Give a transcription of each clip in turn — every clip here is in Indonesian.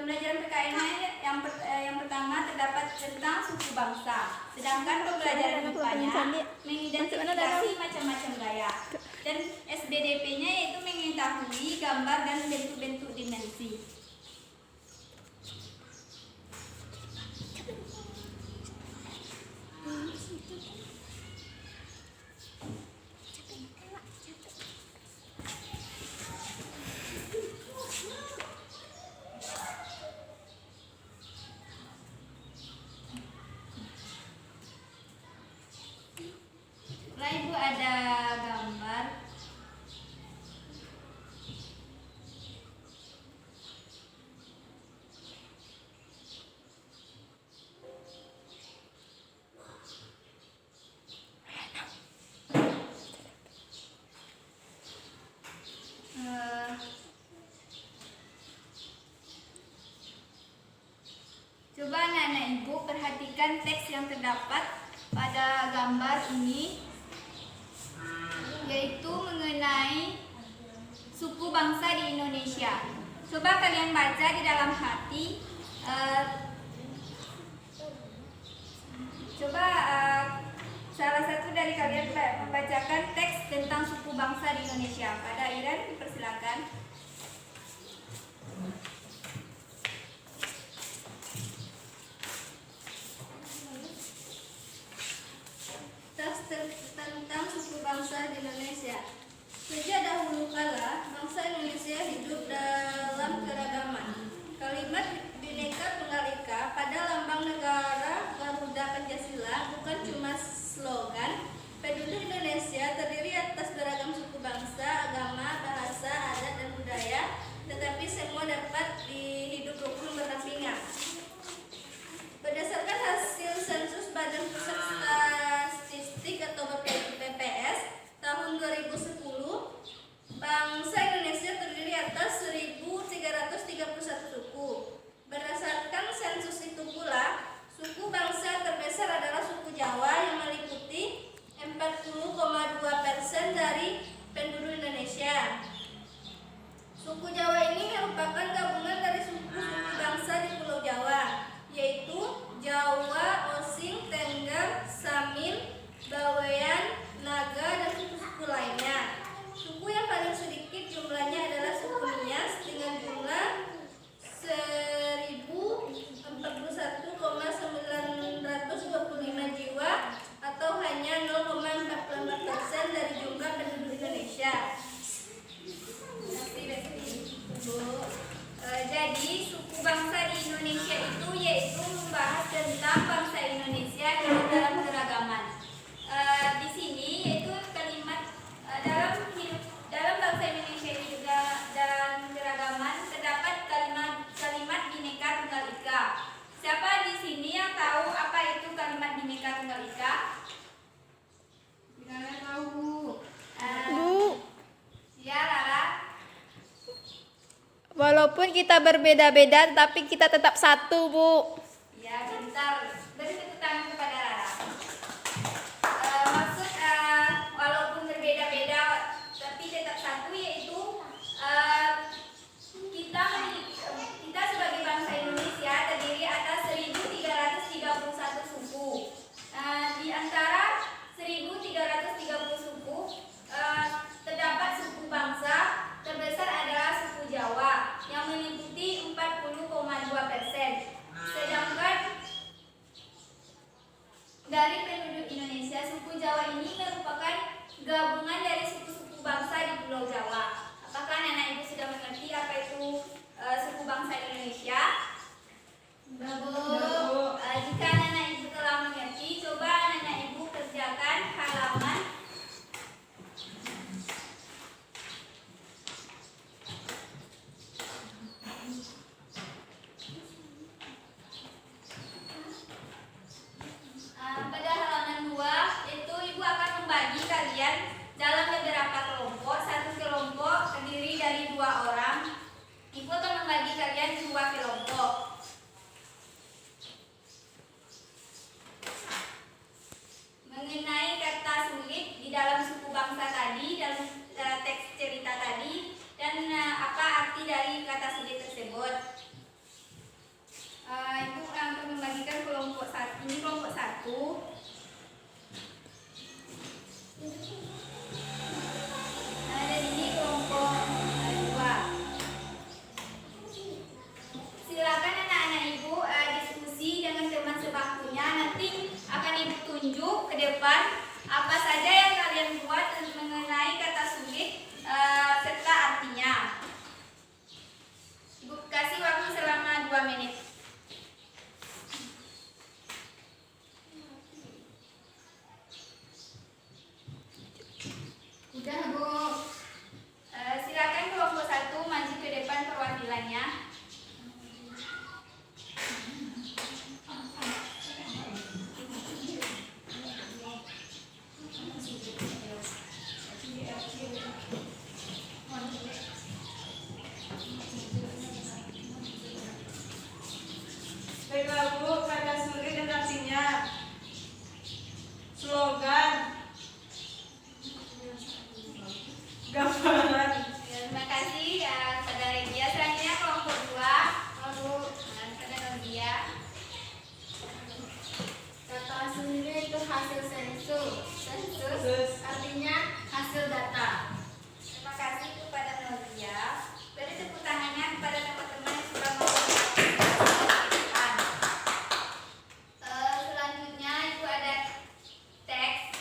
Pembelajaran PKN-nya yang pertama terdapat tentang suku bangsa, sedangkan pembelajaran IPA-nya mengidentifikasi macam-macam gaya, dan SBDP-nya yaitu mengetahui gambar dan bentuk-bentuk dimensi. Ibu ada gambar coba anak-anak ibu perhatikan teks yang terdapat pada gambar ini, yaitu mengenai suku bangsa di Indonesia. Coba kalian baca di dalam hati. Salah satu dari kalian membacakan teks tentang suku bangsa di Indonesia. Pada Iren, dipersilakan. Tentang suku bangsa di Indonesia. Sejak dahulu kala, bangsa Indonesia hidup dalam keragaman. Kalimat Bhinneka Tunggal Ika pada lambang negara Garuda Pancasila bukan cuma slogan. Penduduk Indonesia terdiri atas beragam suku bangsa, agama, bahasa, adat, dan budaya, tetapi semua dapat hidup rukun berdampingan. Berdasarkan hasil sensus Badan Pusat Statistik atau BPS tahun 2010, bangsa Indonesia terdiri atas 1.331 suku. Berdasarkan sensus itu pula, suku bangsa terbesar adalah suku Jawa yang meliputi 40,2% dari penduduk Indonesia. Suku Jawa ini merupakan gabungan dari suku-suku bangsa di Pulau Jawa, yaitu Jawa, Osing, Tengger, Samin, Bawean, Naga, dan suku-suku lainnya. Suku yang paling sedikit jumlahnya adalah suku Nias dengan jumlah 1.041,925 jiwa atau hanya 0,44% dari jumlah penduduk Indonesia. Jadi suku bangsa di Indonesia itu yaitu membahas tentang bangsa Indonesia dalam keragaman. Di sini yaitu kalimat dalam bangsa Indonesia ini juga dalam keragaman terdapat kalimat Bhinneka Tunggal Ika. Siapa di sini yang tahu apa itu kalimat Bhinneka Tunggal Ika? Kalian tahu, Bu? Ya, Lara. Walaupun kita berbeda-beda, tapi kita tetap satu, Bu. Ya, bentar. Beri tepuk tangan kepada Rara. Maksud walaupun berbeda-beda, tapi tetap satu, yaitu kita sebagai bangsa Indonesia terdiri atas 1.331 suku. Di antara 1.330 suku terdapat suku bangsa. Terbesar adalah suku Jawa yang meliputi 40,2%. Sedangkan dari penduduk Indonesia, suku Jawa ini merupakan gabungan dari suku-suku bangsa di Pulau Jawa. Apakah anak-anak ibu sudah mengerti apa itu suku bangsa Indonesia? Bu. Jika anak-anak ibu telah mengerti, coba anak-anak ibu kerjakan halaman pada halaman 2 itu ibu akan membagi kalian dalam beberapa kelompok. Satu kelompok terdiri dari 2 orang. Ibu akan membagi kalian 2 kelompok. Mengenai kata sulit di dalam suku bangsa tadi, dalam teks cerita tadi, dan apa arti dari kata sulit tersebut. Ibu akan membagikan kelompok satu. Ini kelompok satu. Dan ini kelompok dua. Silakan anak-anak ibu diskusi dengan teman sebakunya. Nanti akan ibu tunjuk ke depan apa saja yang kalian buat mengenai kata sulit serta artinya. Ibu kasih waktu selama 2 menit. Udah Bu. Silakan kelompok satu maju ke depan perwakilannya. Baiklah Bu, kata sulit dan artinya. Slogan. Gambaran. Terima kasih Saudara Regia. Selanjutnya kelompok 2. Saudara Regia. Kata sulit itu hasil sensus artinya hasil data. Terima kasih kepada Nolia. Beri tepuk tangannya kepada teman-teman yang sudah melakukan. Selanjutnya itu ada teks.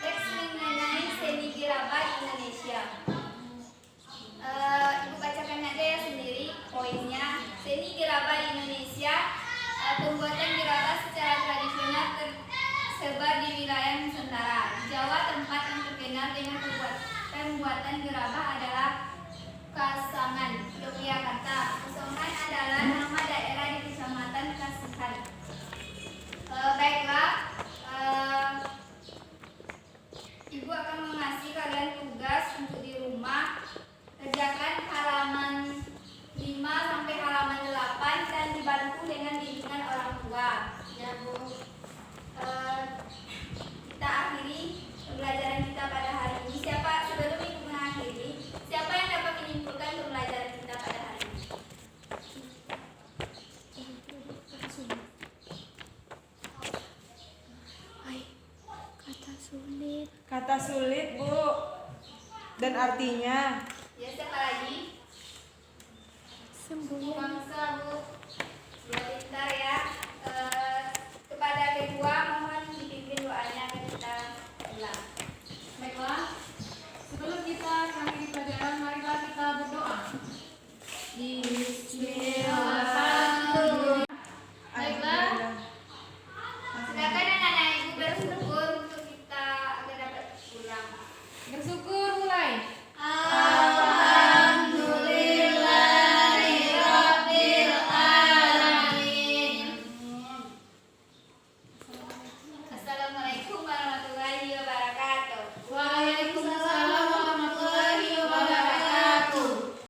Teks mengenai seni gerabah Indonesia. Ibu bacakan aja ya sendiri poinnya. Seni gerabah Indonesia, pembuatan gerabah secara tradisional tersebar di wilayah Nusantara. Di Jawa, tempat yang terkenal dengan pembuatan gerabah adalah Kasangan, Yogyakarta. Kasangan adalah nama daerah di Kecamatan Kasihan. Baiklah, Ibu akan mengasih kalian tugas untuk di rumah. Kerjakan halaman 5 sampai halaman 8 dan dibantu dengan bimbingan orang tua. Ya Bu. Kita akhiri pembelajaran kita pada hari ini. Sebelum Ibu mengakhiri, siapa yang dapat menyimpulkan pembelajaran kita pada hari ini? Kata sulit Bu. Dan artinya. Ya, siapa lagi? Bangsa Bu. Biar pintar ya.